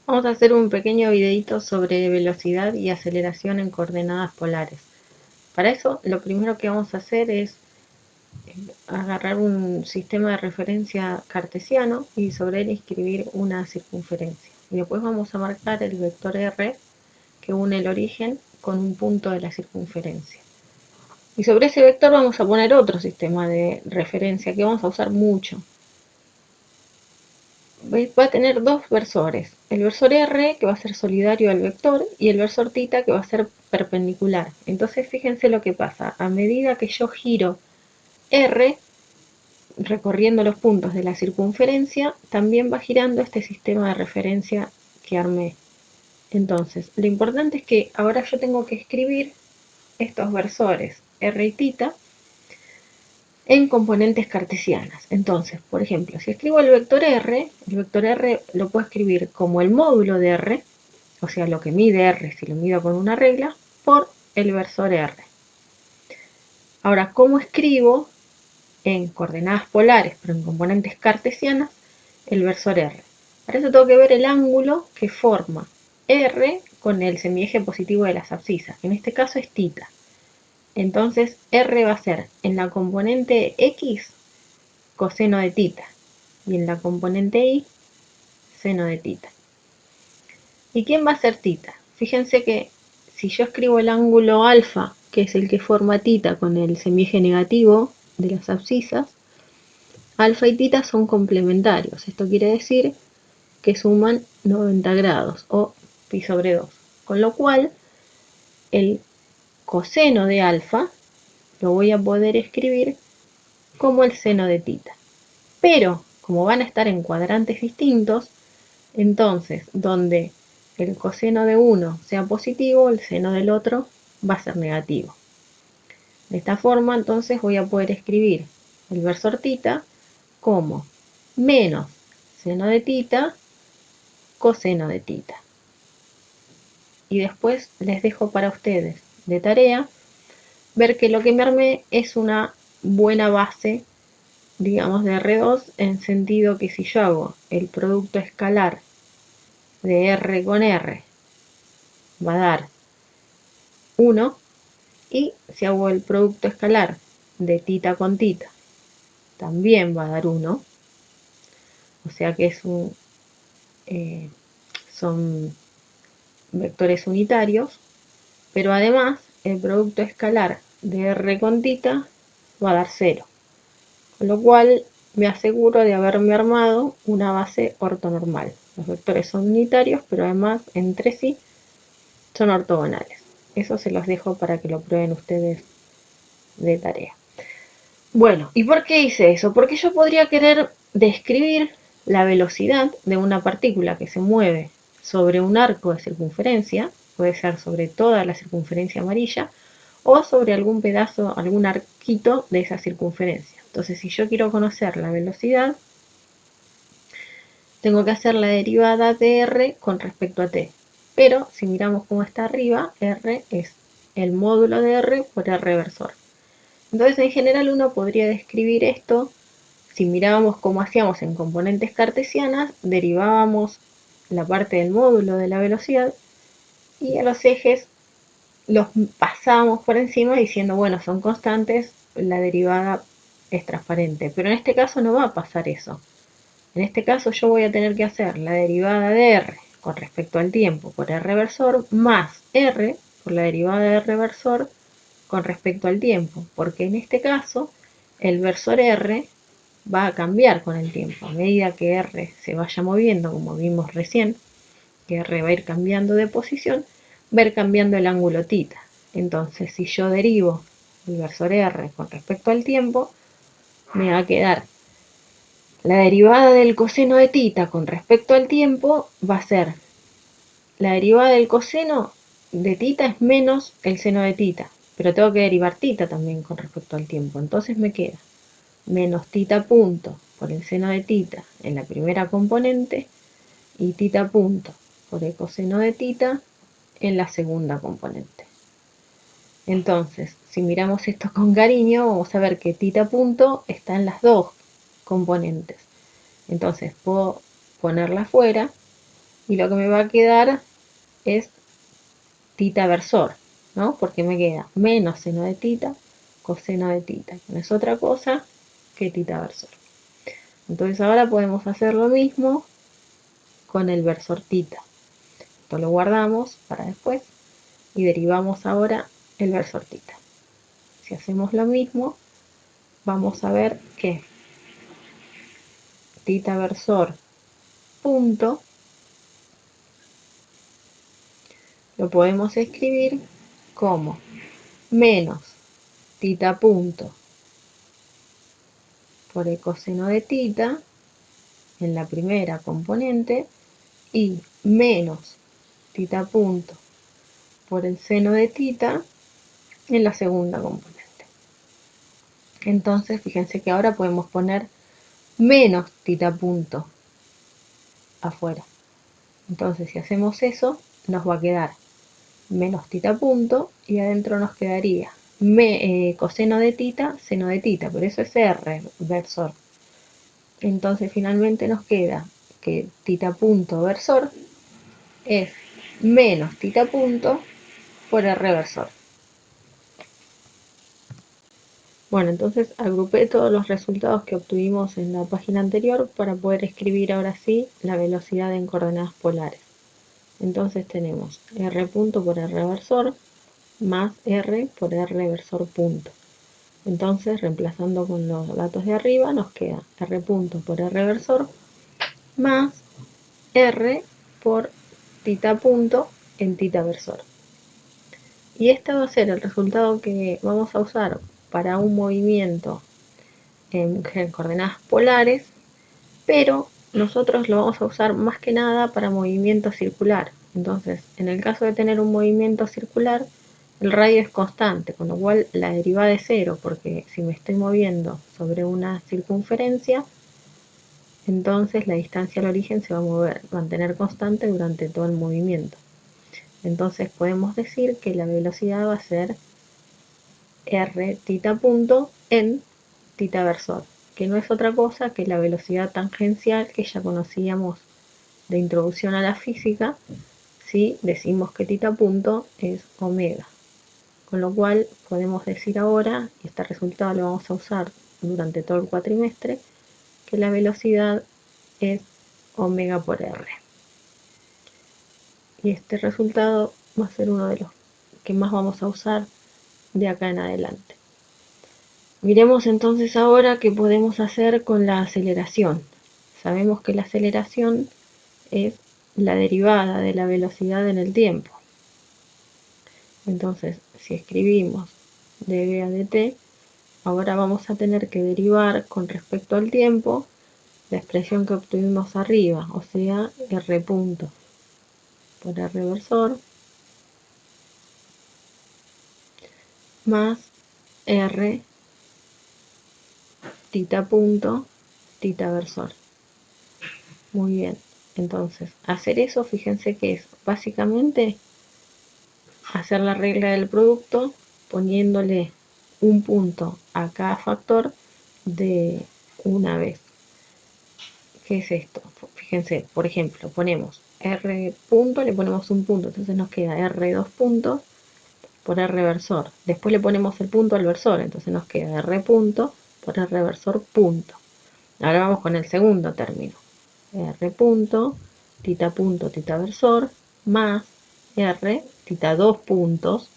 Vamos a hacer un pequeño videito sobre velocidad y aceleración en coordenadas polares. Para eso, lo primero que vamos a hacer es agarrar un sistema de referencia cartesiano y sobre él escribir una circunferencia. Y después vamos a marcar el vector R que une el origen con un punto de la circunferencia. Y sobre ese vector vamos a poner otro sistema de referencia que vamos a usar mucho. Va a tener dos versores, el versor R que va a ser solidario al vector y el versor θ que va a ser perpendicular. Entonces fíjense lo que pasa, a medida que yo giro R recorriendo los puntos de la circunferencia, también va girando este sistema de referencia que armé. Entonces, lo importante es que ahora yo tengo que escribir estos versores R y θ en componentes cartesianas. Entonces, por ejemplo, si escribo el vector R lo puedo escribir como el módulo de R, o sea, lo que mide R si lo mido con una regla, por el versor R. Ahora, ¿cómo escribo en coordenadas polares, pero en componentes cartesianas, el versor R? Para eso tengo que ver el ángulo que forma R con el semieje positivo de las abscisas, que en este caso es θ. Entonces R va a ser en la componente X coseno de θ y en la componente Y seno de θ. ¿Y quién va a ser θ? Fíjense que si yo escribo el ángulo alfa, que es el que forma θ con el semieje negativo de las abscisas, alfa y θ son complementarios. Esto quiere decir que suman 90 grados o pi sobre 2. Con lo cual, el coseno de alfa lo voy a poder escribir como el seno de θ. Pero, como van a estar en cuadrantes distintos, entonces, donde el coseno de uno sea positivo, el seno del otro va a ser negativo. De esta forma, entonces, voy a poder escribir el versor θ como menos seno de θ coseno de θ. Y después les dejo para ustedes de tarea ver que lo que me armé es una buena base, digamos, de R2, en sentido que si yo hago el producto escalar de R con R va a dar 1, y si hago el producto escalar de θ con θ también va a dar 1, o sea que son vectores unitarios, pero además el producto escalar de R con θ va a dar 0, con lo cual me aseguro de haberme armado una base ortonormal. Los vectores son unitarios, pero además entre sí son ortogonales. Eso se los dejo para que lo prueben ustedes de tarea. Bueno, ¿y por qué hice eso? Porque yo podría querer describir la velocidad de una partícula que se mueve sobre un arco de circunferencia, puede ser sobre toda la circunferencia amarilla, o sobre algún pedazo, algún arquito de esa circunferencia. Entonces, si yo quiero conocer la velocidad, tengo que hacer la derivada de r con respecto a t. Pero, si miramos cómo está arriba, r es el módulo de r por r versor. Entonces, en general, uno podría describir esto, si mirábamos cómo hacíamos en componentes cartesianas, derivábamos la parte del módulo de la velocidad y a los ejes los pasábamos por encima diciendo, bueno, son constantes, la derivada es transparente. Pero en este caso no va a pasar eso. En este caso yo voy a tener que hacer la derivada de r con respecto al tiempo por r versor más r por la derivada de r versor con respecto al tiempo, porque en este caso el versor r va a cambiar con el tiempo. A medida que r se vaya moviendo, como vimos recién, que r va a ir cambiando de posición, va a ir cambiando el ángulo θ. Entonces, si yo derivo el versor r con respecto al tiempo, me va a quedar la derivada del coseno de θ con respecto al tiempo va a ser la derivada del coseno de θ es menos el seno de θ, pero tengo que derivar θ también con respecto al tiempo. Entonces me queda menos θ punto por el seno de θ en la primera componente y θ punto por el coseno de θ en la segunda componente. Entonces, si miramos esto con cariño, vamos a ver que θ punto está en las dos componentes. Entonces puedo ponerla fuera y lo que me va a quedar es tita versor, ¿no? Porque me queda menos seno de tita, coseno de tita, que no es otra cosa que tita versor. Entonces ahora podemos hacer lo mismo con el versor tita. Esto lo guardamos para después y derivamos ahora el versor tita. Si hacemos lo mismo, vamos a ver que tita versor punto lo podemos escribir como menos tita punto por el coseno de tita en la primera componente y menos tita punto por el seno de tita en la segunda componente. Entonces fíjense que ahora podemos poner menos tita punto afuera. Entonces si hacemos eso nos va a quedar menos tita punto y adentro nos quedaría coseno de tita, seno de tita, pero eso es R versor. Entonces finalmente nos queda que tita punto versor es menos tita punto por R versor. Bueno, entonces agrupé todos los resultados que obtuvimos en la página anterior para poder escribir ahora sí la velocidad en coordenadas polares. Entonces tenemos R punto por R versor más R por R versor punto. Entonces, reemplazando con los datos de arriba, nos queda R punto por R versor más R por tita punto en tita versor. Y este va a ser el resultado que vamos a usar para un movimiento en coordenadas polares, pero nosotros lo vamos a usar más que nada para movimiento circular. Entonces, en el caso de tener un movimiento circular, el radio es constante, con lo cual la derivada es cero, porque si me estoy moviendo sobre una circunferencia, entonces la distancia al origen se va a mantener constante durante todo el movimiento. Entonces podemos decir que la velocidad va a ser r tita punto en tita versor, que no es otra cosa que la velocidad tangencial que ya conocíamos de introducción a la física, si decimos que tita punto es omega. Con lo cual podemos decir ahora, y este resultado lo vamos a usar durante todo el cuatrimestre, que la velocidad es omega por r. Y este resultado va a ser uno de los que más vamos a usar de acá en adelante. Miremos entonces ahora qué podemos hacer con la aceleración. Sabemos que la aceleración es la derivada de la velocidad en el tiempo. Entonces, si escribimos dv a dt, ahora vamos a tener que derivar con respecto al tiempo la expresión que obtuvimos arriba, o sea, r punto por r versor más r tita punto tita versor. Muy bien, entonces hacer eso, fíjense que es básicamente hacer la regla del producto poniéndole un punto a cada factor de una vez. ¿Qué es esto? Fíjense, por ejemplo, ponemos r punto, le ponemos un punto, entonces nos queda r2 puntos por r versor. Después le ponemos el punto al versor, entonces nos queda r punto por r versor punto. Ahora vamos con el segundo término. R punto, tita versor, más R, tita 2 puntos,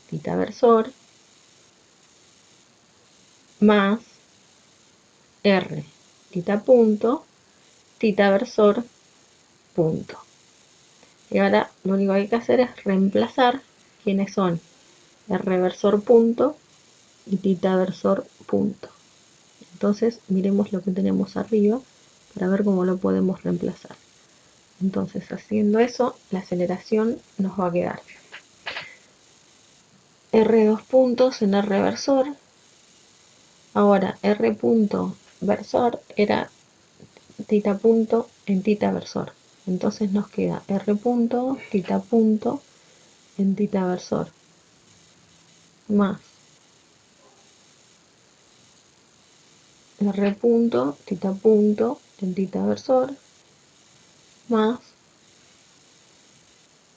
tita versor, más R, tita punto, tita versor, punto. Y ahora lo único que hay que hacer es reemplazar quiénes son R versor punto y tita versor punto. Entonces miremos lo que tenemos arriba para ver cómo lo podemos reemplazar. Entonces haciendo eso, la aceleración nos va a quedar R2 puntos en R versor. Ahora R punto versor era tita punto en tita versor. Entonces nos queda R punto, tita punto en tita versor. Más R punto, tita punto en tita versor. Más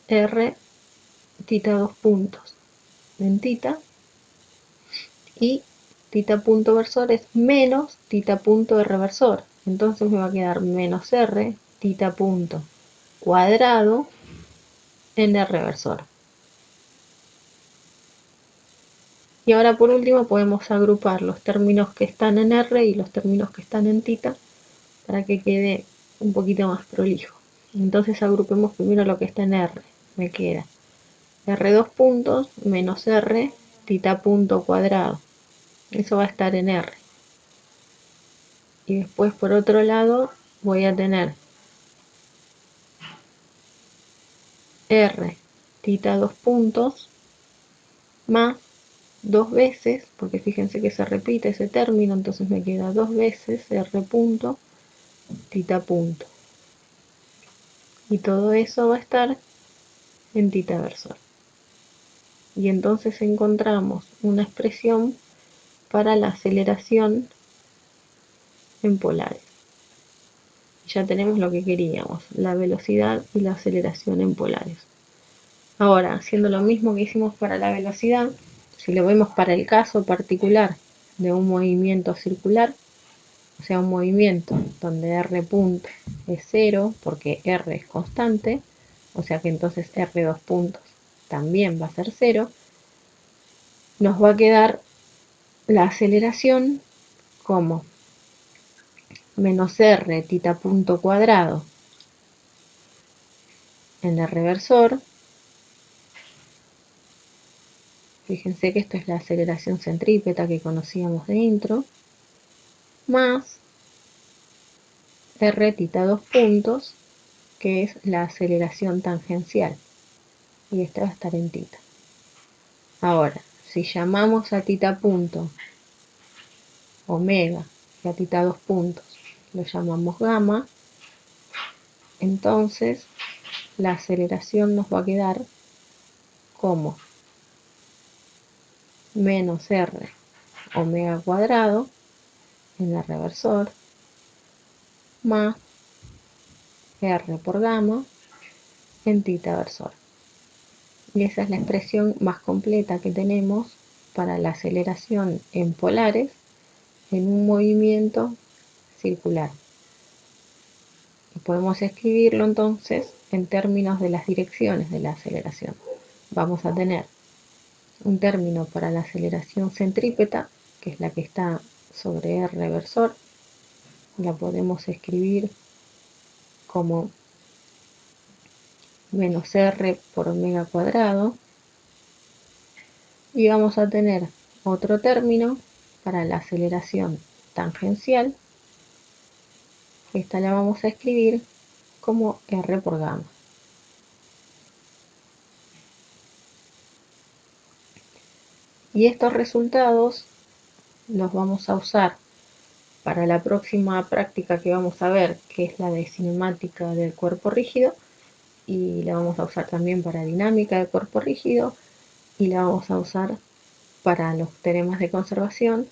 R tita 2 puntos en tita, y tita punto versor es menos tita punto R versor. Entonces me va a quedar menos R tita punto cuadrado en R versor. Y ahora por último podemos agrupar los términos que están en R y los términos que están en tita para que quede un poquito más prolijo. Entonces agrupemos primero lo que está en R. Me queda R 2 puntos menos R tita punto cuadrado. Eso va a estar en R. Y después por otro lado voy a tener R tita 2 puntos más dos veces, porque fíjense que se repite ese término, entonces me queda dos veces R punto tita punto. Y todo eso va a estar en tita versor. Y entonces encontramos una expresión para la aceleración en polares. Ya tenemos lo que queríamos, la velocidad y la aceleración en polares. Ahora, haciendo lo mismo que hicimos para la velocidad, si lo vemos para el caso particular de un movimiento circular, o sea, un movimiento donde R punto es 0 porque R es constante, o sea que entonces R 2 puntos también va a ser 0, nos va a quedar la aceleración como menos R tita punto cuadrado en R versor. Fíjense que esto es la aceleración centrípeta que conocíamos de intro, más R tita 2 puntos, que es la aceleración tangencial. Y esta va a estar en tita. Ahora, si llamamos a tita punto omega y a tita 2 puntos lo llamamos gamma, entonces la aceleración nos va a quedar como menos R omega cuadrado en el reversor más R por gamma en tita versor. Y esa es la expresión más completa que tenemos para la aceleración en polares en un movimiento circular. Y podemos escribirlo entonces en términos de las direcciones de la aceleración. Vamos a tener un término para la aceleración centrípeta, que es la que está sobre R versor. La podemos escribir como menos R por omega cuadrado. Y vamos a tener otro término para la aceleración tangencial. Esta la vamos a escribir como R por gamma. Y estos resultados los vamos a usar para la próxima práctica que vamos a ver, que es la de cinemática del cuerpo rígido, y la vamos a usar también para dinámica del cuerpo rígido, y la vamos a usar para los teoremas de conservación